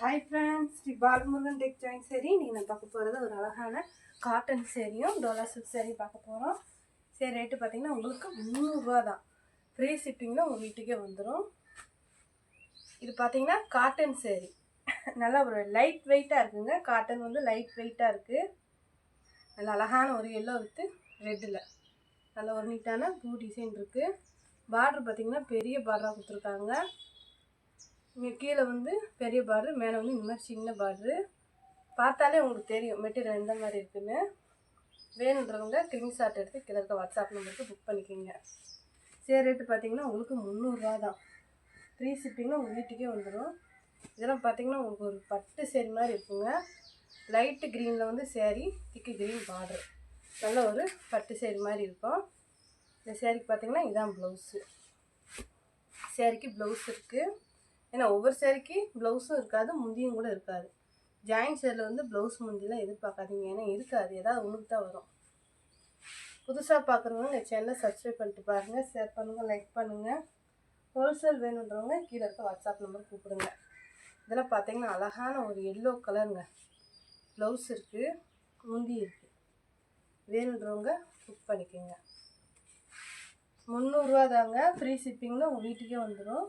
Hi friends, Shri Balamurugan tech join சரி நீங்கள் நான் பார்க்க போகிறது ஒரு அழகான காட்டன் சேரீயும் டோலா சில்க் சேரீ பார்க்க போகிறோம். சரி, ரேட்டு பார்த்தீங்கன்னா உங்களுக்கு 300 தான். ஃப்ரீ ஷிப்பிங்கில் உங்கள் வீட்டுக்கே வந்துடும். இது பார்த்தீங்கன்னா காட்டன் சேரீ, நல்லா ஒரு லைட் வெயிட்டாக இருக்குங்க. காட்டன் வந்து லைட் வெயிட்டாக இருக்குது. நல்லா அழகான ஒரு எல்லோ வித்து ரெட்டில் நல்ல ஒரு நீட்டான பூ டிசைன் இருக்குது. பார்டர் பார்த்திங்கன்னா பெரிய பார்டராக கொடுத்துருக்காங்க. இங்கே கீழே வந்து பெரிய பார்டரு, மேலே வந்து இந்த மாதிரி சின்ன பார்டரு. பார்த்தாலே உங்களுக்கு தெரியும் மெட்டீரியல் எந்த மாதிரி இருக்குதுன்னு. வேணுன்றவங்க ஸ்க்ரீன்ஷாட் எடுத்து கீழே இருக்க வாட்ஸ்அப் நம்பருக்கு புக் பண்ணிக்கோங்க. சரி, ரேட்டு பார்த்தீங்கன்னா உங்களுக்கு 300 தான். ஃப்ரீ ஷிப்பிங்கில் உங்கள் வீட்டுக்கே வந்துடும். இதெல்லாம் பார்த்தீங்கன்னா உங்களுக்கு ஒரு பட்டு சேரீ மாதிரி இருக்குங்க. லைட்டு க்ரீனில் வந்து சேரீ, திக்கு க்ரீன் பார்டர், நல்ல ஒரு பட்டு சேரீ மாதிரி இருக்கும். இந்த சேரீக்கு பார்த்தீங்கன்னா இதுதான் ப்ளவுஸு. சேரீக்கு ப்ளவுஸ் இருக்குது. ஏன்னா ஒவ்வொரு சேரீக்கு ப்ளவுஸும் இருக்காது, முந்தியும் கூட இருக்காது. ஜாயின் சேரில் வந்து ப்ளவுஸ் முந்திலாம் எதிர்பார்க்காதீங்க, ஏன்னா இருக்காது, ஏதாவது ஒன்றுக்கு தான் வரும். புதுசாக பார்க்குறவங்க இந்த சேனலை சப்ஸ்கிரைப் பண்ணிட்டு பாருங்கள், ஷேர் பண்ணுங்கள், லைக் பண்ணுங்கள். ஹோல்சேல் வேணுன்றவங்க கீழே இருக்க வாட்ஸ்அப் நம்பர் கூப்பிடுங்க. இதெல்லாம் பார்த்தீங்கன்னா அழகான ஒரு எல்லோ கலருங்க. ப்ளவுஸ் இருக்குது, முந்தி இருக்குது. வேணுன்றவங்க புக் பண்ணிக்கோங்க. 300 தாங்க. ஃப்ரீ ஷிப்பிங்கில் உங்கள் வீட்டுக்கே வந்துடும்.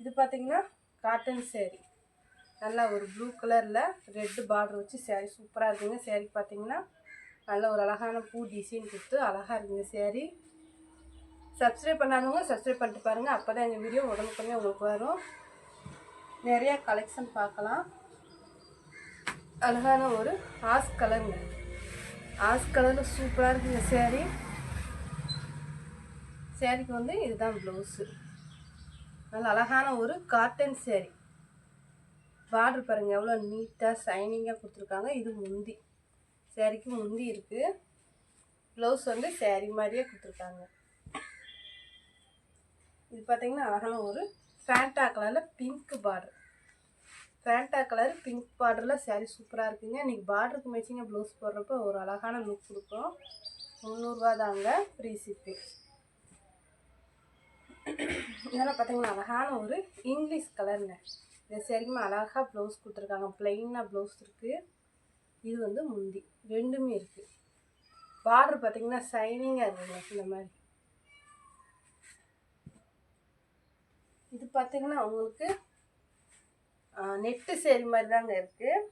இது பார்த்தீங்கன்னா காட்டன் சேரீ, நல்லா ஒரு ப்ளூ கலரில் ரெட்டு பார்டர் வச்சு சேரீ சூப்பராக இருக்குங்க. சேரீ பார்த்தீங்கன்னா நல்ல ஒரு அழகான பூ டிசைன் கொடுத்து அழகாக இருக்குங்க சேரீ. சப்ஸ்கிரைப் பண்ணாதவங்க சப்ஸ்கிரைப் பண்ணிட்டு பாருங்கள், அப்போ தான் எங்கள் வீடியோ உடனுக்குமே உங்களுக்கு வரும். நிறையா கலெக்ஷன் பார்க்கலாம். அழகான ஒரு ஆஸ் கலருங்க. ஆஸ் கலரில் சூப்பராக இருக்குங்க சேரீ. சேரீக்கு வந்து இதுதான் ப்ளவுஸு. நல்ல அழகான ஒரு காட்டன் சேரீ. பார்டர் பாருங்கள் எவ்வளோ நீட்டாக ஷைனிங்காக கொடுத்துருக்காங்க. இது முந்தி, சேரீக்கு முந்தி இருக்குது. ப்ளவுஸ் வந்து சேரீ மாதிரியே கொடுத்துருக்காங்க. இது பார்த்திங்கன்னா அழகான ஒரு ஃபேண்டா கலரில் pink border. Fanta colour pink பார்டரில் சேரீ சூப்பராக இருக்குங்க. இன்றைக்கி பார்டருக்கு மேட்சிங்காக ப்ளவுஸ் போடுறப்போ ஒரு அழகான லுக் கொடுக்கும். 300 தாங்க, ஃப்ரீ ஷிப்பிங். இதெல்லாம் பார்த்தீங்கன்னா அழகான ஒரு இங்கிலீஷ் கலருங்க. இந்த சேரீக்குமே அழகாக ப்ளவுஸ் கொடுத்துருக்காங்க. ப்ளைனாக ப்ளவுஸ் இருக்குது. இது வந்து முந்தி, ரெண்டுமே இருக்குது. பார்டர் பார்த்தீங்கன்னா ஷைனிங்காக இருக்குங்க இந்த மாதிரி. இது பார்த்தீங்கன்னா உங்களுக்கு நெட்டு சேரீ மாதிரி தாங்க இருக்குது.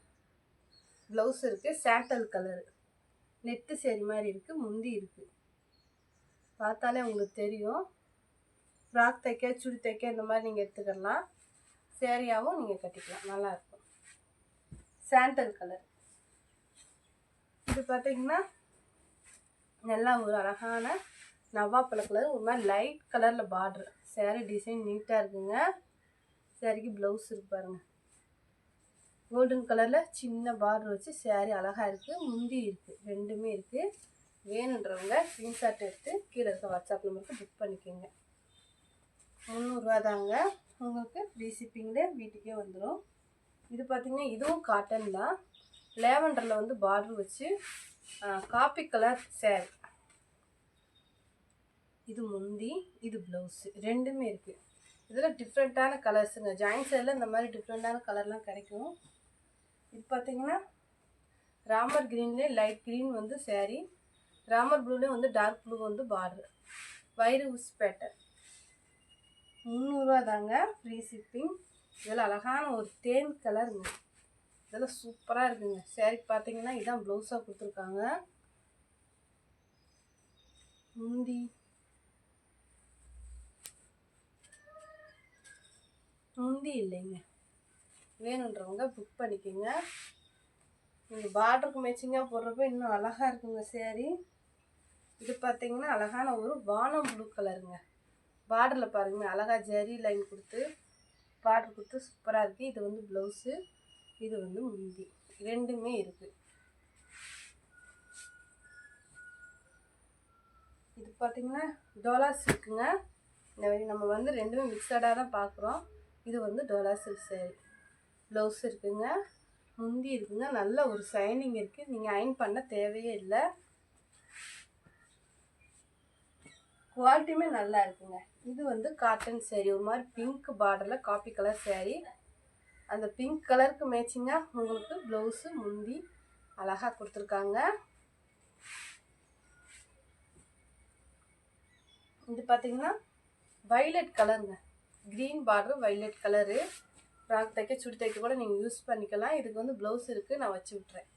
ப்ளவுஸ் இருக்குது, சாண்டல் கலரு நெட்டு சேரீ மாதிரி இருக்குது. முந்தி இருக்குது, பார்த்தாலே உங்களுக்கு தெரியும். ஃப்ராக் தைக்க, சுடி தைக்க இந்த மாதிரி நீங்கள் எடுத்துக்கலாம். சேரீயாகவும் நீங்கள் கட்டிக்கலாம், நல்லாயிருக்கும். Sandal colour. இது பார்த்தீங்கன்னா நல்லா ஒரு அழகான நவாப்பழ கலர், ஒரு மாதிரி லைட் கலரில் பார்டர். சேரீ டிசைன் நீட்டாக இருக்குங்க. சேரீக்கு ப்ளவுஸ் இருக்கு பாருங்கள், கோல்டன் கலரில் சின்ன பார்டர் வச்சு சேரீ அழகாக இருக்குது. முந்தி இருக்குது, ரெண்டுமே இருக்குது. வேணுன்றவங்க ஸ்க்ரீன்ஷாட் எடுத்து கீழே இருக்க வாட்ஸ்அப் நம்பருக்கு புக் பண்ணிக்கோங்க. 300 தாங்க. உங்களுக்கு ஃப்ரீ ஷிப்பிங்கில் வீட்டுக்கே வந்துடும். இது பார்த்திங்கன்னா இதுவும் காட்டன் தான். லேவண்டரில் வந்து பார்டர் வச்சு காப்பி கலர் சேரீ. இது முந்தி, இது ப்ளவுஸு, ரெண்டுமே இருக்குது. இதில் டிஃப்ரெண்ட்டான கலர்ஸுங்க. ஜாயின் சேரில் இந்த மாதிரி டிஃப்ரெண்ட்டான கலர்லாம் கிடைக்கும். இது பார்த்திங்கன்னா ராமர் க்ரீன்லேயே லைட் க்ரீன் வந்து சேரீ, ராமர் ப்ளூலேயே வந்து டார்க் ப்ளூ வந்து பார்டர், வைர உஸ் பேட்டர்ன். 300 தாங்க, ஃப்ரீ ஷிப்பிங். இதில் அழகான ஒரு தேன் கலருங்க. இதெல்லாம் சூப்பராக இருக்குங்க. சேரீக்கு பார்த்தீங்கன்னா இதான் ப்ளவுஸாக கொடுத்துருக்காங்க. முந்தி இல்லைங்க. வேணுன்றவங்க புக் பண்ணிக்கோங்க. நீங்கள் பார்டருக்கு மேட்சிங்காக போடுறப்ப இன்னும் அழகாக இருக்குங்க சேரீ. இது பார்த்தீங்கன்னா அழகான ஒரு வானம் ப்ளூ கலருங்க. பார்டரில் பாருங்கள் அழகாக ஜரி லைன் கொடுத்து பார்டர் கொடுத்து சூப்பராக இருக்குது. இது வந்து ப்ளவுஸு, இது வந்து முந்தி, ரெண்டுமே இருக்குது. இது பார்த்திங்கன்னா டோலா சில்க்குங்க. நம்ம வந்து ரெண்டுமே மிக்சடாக தான் பார்க்குறோம். இது வந்து டோலா சில்க் சேரீ. ப்ளவுஸ் இருக்குங்க, முந்தி இருக்குங்க. நல்ல ஒரு ஷைனிங் இருக்குது. நீங்கள் அயன் பண்ண தேவையே இல்லை. குவாலிட்டியுமே நல்லா இருக்குங்க. இது வந்து காட்டன் சேரீ, ஒரு மாதிரி பிங்க் பார்டரில் காப்பி கலர் சேரீ. அந்த பிங்க் கலருக்கு மேட்சிங்காக உங்களுக்கு ப்ளவுஸு முந்தி அழகாக கொடுத்துருக்காங்க. இது பார்த்தீங்கன்னா வைலட் கலருங்க, green border violet colour. Frock தைக்க சுடி தைக்க கூட நீங்கள் யூஸ் பண்ணிக்கலாம். இதுக்கு வந்து ப்ளவுஸ் இருக்குது, நான் வச்சு விட்றேன்.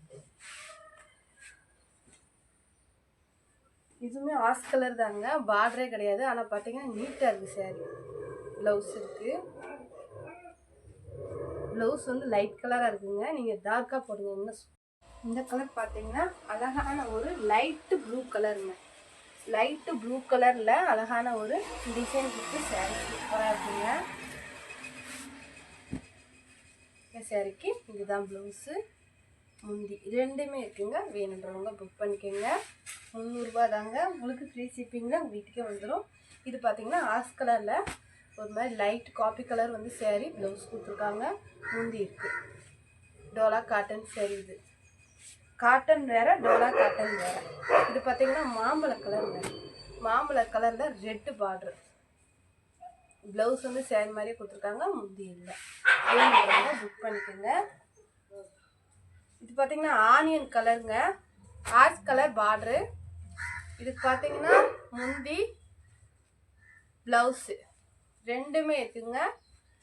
இதுவுமே ஆஸ் கலர் தாங்க, பார்டரே கிடையாது. ஆனால் பார்த்தீங்கன்னா நீட்டாக இருக்குது சாரி. ப்ளவுஸ் இருக்குது, ப்ளவுஸ் வந்து லைட் கலராக இருக்குங்க. நீங்கள் டார்க்காக போடுங்க இன்னும். இந்த கலர் பார்த்தீங்கன்னா அழகான ஒரு லைட்டு ப்ளூ கலருங்க. லைட்டு ப்ளூ கலரில் அழகான ஒரு டிசைன் கொடுத்து சாரீ சூப்பராக இருக்குங்க. இந்த சாரீக்கு இதுதான் ப்ளவுஸு, முந்தி ரெண்டுமே இருக்குங்க. வேணுன்றவங்க புக் பண்ணிக்கோங்க. 300 ரூபா தாங்க. உங்களுக்கு ஃப்ரீ ஷிப்பிங்கில் வீட்டுக்கே வந்துடும். இது பார்த்தீங்கன்னா ஆஸ் கலரில் ஒரு மாதிரி லைட் காப்பி கலர் வந்து சாரீ ப்ளவுஸ் கொடுத்துருக்காங்க. முந்தி இருக்குது. டோலா காட்டன் சாரீ. இது காட்டன் வேறு, டோலா காட்டன் வேறு. இது பார்த்தீங்கன்னா மாம்பழ கலருங்க. மாம்பழ கலரில் ரெட்டு பார்ட்ரு. ப்ளவுஸ் வந்து சேரீ மாதிரியே கொடுத்துருக்காங்க, முந்தி இல்லை. வேணுன்றவங்க புக் பண்ணிக்கோங்க. இது பார்த்தீங்கன்னா ஆனியன் கலருங்க, ஆஷ் கலர் பார்ட்ரு. இதுக்கு பார்த்தீங்கன்னா முந்தி ப்ளவுஸு ரெண்டுமே இருக்குங்க.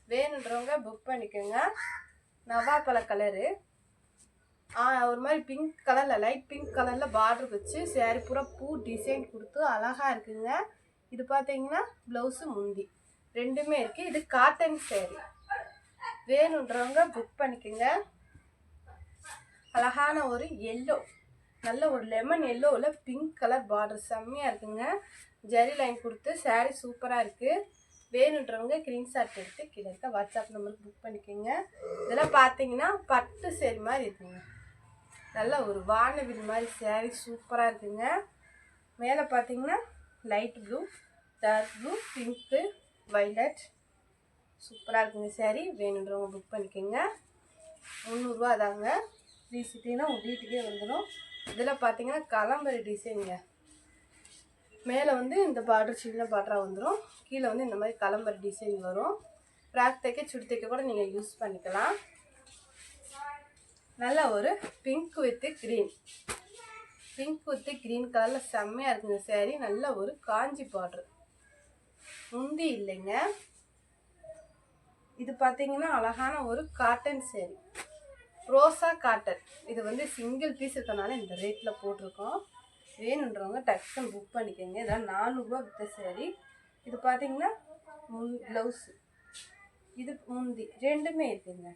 வேணுன்றவங்க புக் பண்ணிக்கோங்க. நவாப்பழ கலரு, ஒரு மாதிரி பிங்க் கலரில், லைட் பிங்க் கலரில் பார்டர் வச்சு சேரீ பூரா பூ டிசைன் கொடுத்து அழகாக இருக்குங்க. இது பார்த்தீங்கன்னா ப்ளவுஸு முந்தி ரெண்டுமே இருக்குது. இது காட்டன் சேரீ. வேணுன்றவங்க புக் பண்ணிக்கோங்க. அழகான ஒரு எல்லோ, நல்ல ஒரு லெமன் எல்லோவில் பிங்க் கலர் பார்டர் செம்மையாக இருக்குங்க. ஜரி லைன் கொடுத்து சேரீ சூப்பராக இருக்குது. வேணுன்றவங்க ஸ்க்ரீன்ஷாட் எடுத்து கீழே இருக்க வாட்ஸ்அப் நம்பருக்கு புக் பண்ணிக்கோங்க. இதெல்லாம் பார்த்தீங்கன்னா பட்டு சேரீ மாதிரி இருக்குங்க. நல்ல ஒரு வானவில் மாதிரி சேரீ சூப்பராக இருக்குங்க. மேலே பார்த்தீங்கன்னா light blue, dark blue, pink, violet சூப்பராக இருக்குங்க சேரீ. வேணுன்றவங்க புக் பண்ணிக்கோங்க. 300 ரூபா தாங்க. ஃப்ரீ ஷிப்பிங்னா உங்கள் வீட்டுக்கே வந்துடும். இதில் பார்த்தீங்கன்னா கலம்பரி டிசைனுங்க. மேலே வந்து இந்த பார்டர் சின்ன பார்டராக வந்துடும், கீழே வந்து இந்த மாதிரி கலம்பரி டிசைன் வரும். ஃப்ராக் தைக்க சுடி தைக்க கூட நீங்கள் யூஸ் பண்ணிக்கலாம். நல்ல ஒரு pink with green, pink with green கலரில் செம்மையாக இருக்குங்க சேரீ. நல்ல ஒரு காஞ்சி பார்டர், முந்தி இல்லைங்க. இது பார்த்தீங்கன்னா அழகான ஒரு காட்டன் சேரீ, ரோசா காட்டன். இது வந்து சிங்கிள் பீஸ் இருக்கனால இந்த ரேட்டில் போட்டிருக்கோம். வேணுன்றவங்க டக்குன்னு புக் பண்ணிக்கோங்க. இதெல்லாம் 400 ரூபா வித்த சேரீ. இது பார்த்தீங்கன்னா ப்ளவுஸு, இது முந்தி ரெண்டுமே இருக்குங்க.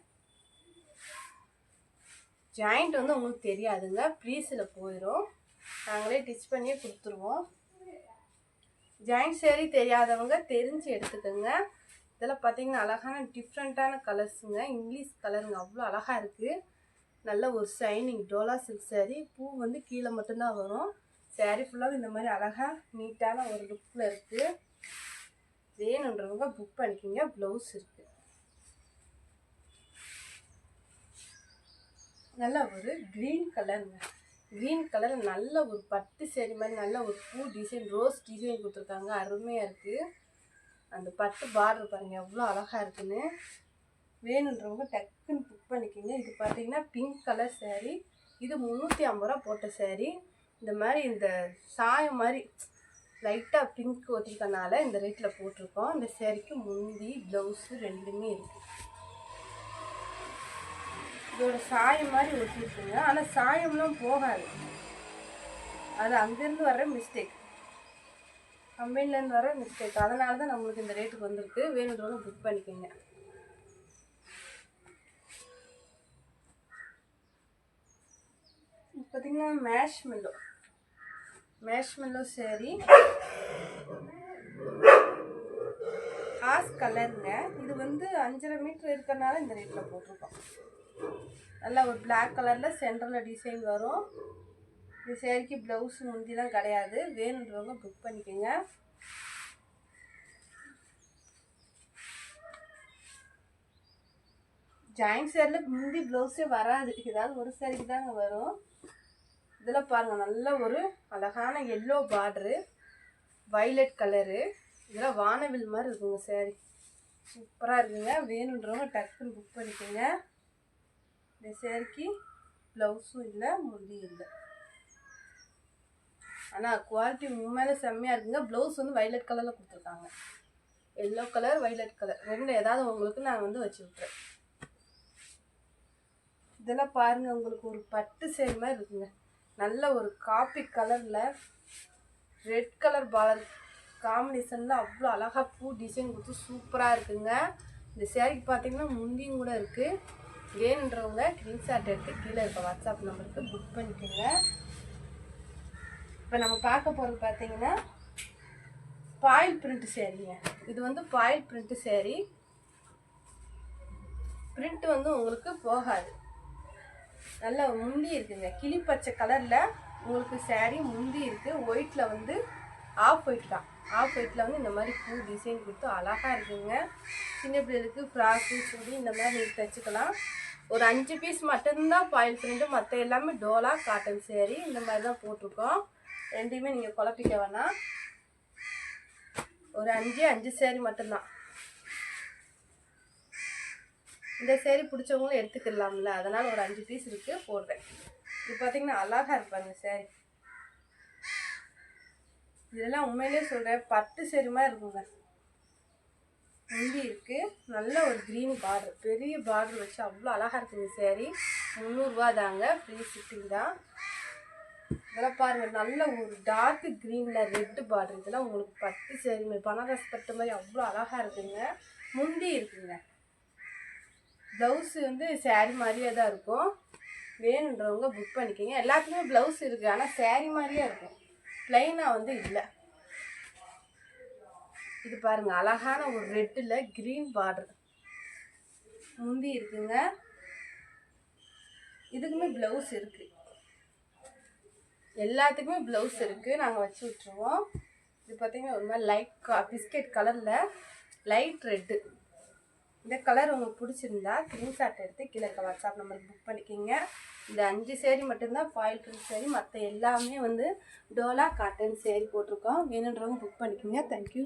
ஜாயிண்ட் வந்து உங்களுக்கு தெரியாதுங்க, ப்ளீஸில் போயிடும். நாங்களே டிச் பண்ணியே கொடுத்துருவோம். ஜாயிண்ட் சேரீ தெரியாதவங்க தெரிஞ்சு எடுத்துக்கோங்க. இதெல்லாம் பார்த்தீங்கன்னா அழகான டிஃப்ரெண்ட்டான கலர்ஸுங்க. இங்கிலீஷ் கலருங்க, அவ்வளோ அழகாக இருக்குது. நல்ல ஒரு ஷைனிங் டோலா சில்க் சேரீ. பூ வந்து கீழே மட்டும்தான் வரும். சேரீ ஃபுல்லாக இந்த மாதிரி அழகாக நீட்டான ஒரு லுக்கில் இருக்குது. வேணுன்றவங்க புக் பண்ணிக்கிங்க. ப்ளவுஸ் இருக்குது. நல்ல ஒரு க்ரீன் கலருங்க. க்ரீன் கலர் நல்ல ஒரு பட்டு சேரீ மாதிரி நல்ல ஒரு பூ டிசைன், ரோஸ் டிசைன் கொடுத்துருக்காங்க. அருமையாக இருக்குது. அந்த பட்டு பார்டர் பாருங்கள் எவ்வளோ அழகாக இருக்குன்னு. வேணுன்றவங்க டக்குன்னு புக் பண்ணிக்கிங்க. இது பார்த்தீங்கன்னா பிங்க் கலர் சேரீ. இது 350 ரூபா போட்ட சேரீ. இந்த மாதிரி இந்த சாயம் மாதிரி லைட்டாக பிங்க் ஒட்டிருக்கனால இந்த ரேட்டில் போட்டிருக்கோம். இந்த சேரீக்கு முந்தி ப்ளவுஸு ரெண்டுமே இருக்குது. இதோட சாயம் மாதிரி ஒட்டிருக்குங்க, ஆனால் சாயம்லாம் போகாது. அது அங்கேருந்து வர்ற மிஸ்டேக், கம்பெனிலேருந்து வர மிஸ்டேக். அதனால தான் நம்மளுக்கு இந்த ரேட்டுக்கு வந்திருக்கு. வேணுன்றவங்க புக் பண்ணிக்கோங்க. பார்த்தீங்கன்னா மேஷ்மெல்லோ சேரீ, ஆஸ் கலருங்க. இது வந்து 5.5 மீட்டர் இருக்கிறனால இந்த ரேட்டில் போட்டிருக்கோம். நல்லா ஒரு பிளாக் கலரில் சென்டரில் டிசைன் வரும். இந்த சேரீக்கு ப்ளவுஸ் முந்திலாம் கிடையாது. வேணுன்றவங்க புக் பண்ணிக்கோங்க. ஜாயிண்ட் சேரில் முந்தி ப்ளவுஸே வராது, ஏதாவது ஒரு சேரீக்கு தாங்க வரும். இதில் பாருங்கள் நல்ல ஒரு அழகான எல்லோ பார்டரு, வைலட் கலரு. இதெல்லாம் வானவில் மாதிரி இருக்குங்க சேரீ. சூப்பராக இருக்குங்க. வேணுன்றவங்க டக்குன்னு புக் பண்ணிக்கோங்க. இந்த சேரீக்கு ப்ளவுஸும் இல்லை, முந்தி இல்லை. ஆனால் குவாலிட்டி உண்மையிலே செம்மையாக இருக்குங்க. ப்ளவுஸ் வந்து வைலட் கலரில் கொடுத்துருக்காங்க. எல்லோ கலர், வைலட் கலர் ரெண்டு ஏதாவது உங்களுக்கு நான் வந்து வச்சு விட்றேன். இதெல்லாம் பாருங்கள், உங்களுக்கு ஒரு பட்டு சேரீ மாதிரி இருக்குங்க. நல்ல ஒரு காப்பி கலரில் ரெட் கலர் பார்டர் காம்பினேஷனில் அவ்வளோ அழகாக பூ டிசைன் கொடுத்து சூப்பராக இருக்குங்க. இந்த சேரீக்கு பார்த்தீங்கன்னா முந்தியும் கூட இருக்குது. வேணுன்றவங்க ஸ்க்ரீன்ஷாட் எடுத்து கீழே இருக்க வாட்ஸ்அப் நம்பருக்கு புக் பண்ணிக்கோங்க. இப்போ நம்ம பார்க்க போகிறது பார்த்தீங்கன்னா பாயில் பிரிண்ட் சேரீங்க. இது வந்து பாயில் பிரிண்ட் சேரீ. பிரிண்ட் வந்து உங்களுக்கு போகாது. நல்ல முந்தி இருக்குங்க. கிளி பச்சை கலரில் உங்களுக்கு சேரீ முந்தி இருக்குது. ஒயிட்டில் வந்து ஆஃப் ஒயிட் தான். ஆஃப் ஒயிட்டில் வந்து இந்த மாதிரி பூ டிசைன் கொடுத்து அழகாக இருக்குங்க. சின்ன பிள்ளைகளுக்கு ஃப்ராக்கு, சுடி இந்த மாதிரி நீங்கள் தைச்சிக்கலாம். ஒரு 5 பீஸ் மட்டும்தான் பாயில் பிரிண்ட்டு, மற்ற எல்லாமே டோலா காட்டன் சேரீ இந்த மாதிரி தான் போட்டிருக்கோம். ரெண்டையுமே நீங்கள் குழப்பிக்க வேணாம். ஒரு 5 சேரீ மட்டும்தான். இந்த சேரீ பிடிச்சவங்களும் எடுத்துக்கலாம்ல, அதனால் ஒரு 5 பீஸ் இருக்குது போடுறேன். இது பார்த்தீங்கன்னா அழகாக இருப்பாங்க சேரீ. இதெல்லாம் உண்மையிலே சொல்கிறேன், பட்டு சேரீ மாதிரி இருக்குங்க. முந்தி இருக்குது. நல்ல ஒரு க்ரீன் பார்டர், பெரிய பார்டர் வச்சு அவ்வளோ அழகாக இருக்குங்க சேரீ. 300 ரூபா தாங்க, ஃப்ரீ ஷிப்பிங் தான். இதெல்லாம் பாருங்கள், நல்ல ஒரு டார்க் க்ரீனில் ரெட்டு பார்டர். இதெல்லாம் உங்களுக்கு பட்டு சேரீ மாதிரி, பனாரஸ் பட்டு மாதிரி அவ்வளோ அழகாக இருக்குங்க. முந்தி இருக்குங்க. ப்ளவுஸு வந்து சேரீ மாதிரியே தான் இருக்கும். வேணுன்றவங்க புக் பண்ணிக்கோங்க. எல்லாத்துக்குமே ப்ளவுஸ் இருக்குது, ஆனால் சேரீ மாதிரியே இருக்கும், ப்ளைனாக வந்து இல்லை. இது பாருங்கள், அழகான ஒரு ரெட்டில் க்ரீன் பார்டர் முந்தி இருக்குங்க. இதுக்குமே ப்ளவுஸ் இருக்குது. எல்லாத்துக்குமே ப்ளவுஸ் இருக்குது, நாங்கள் வச்சு விட்ருவோம். இது பார்த்தீங்கன்னா ஒரு மாதிரி லைட் பிஸ்கெட் கலரில் லைட் ரெட்டு. இந்த கலர் உங்களுக்கு பிடிச்சிருந்தா ஸ்க்ரீன்ஷாட் எடுத்து கீழே இருக்க வாட்ஸ்அப் நம்பருக்கு புக் பண்ணிக்கிங்க. இந்த 5 சேரீ மட்டும்தான் ஃபாயில் பிரிண்ட் சேரீ, மற்ற எல்லாமே வந்து டோலா காட்டன் சேரீ போட்டிருக்கோம். வேணுன்றவங்க புக் பண்ணிக்கிங்க. தேங்க்யூ.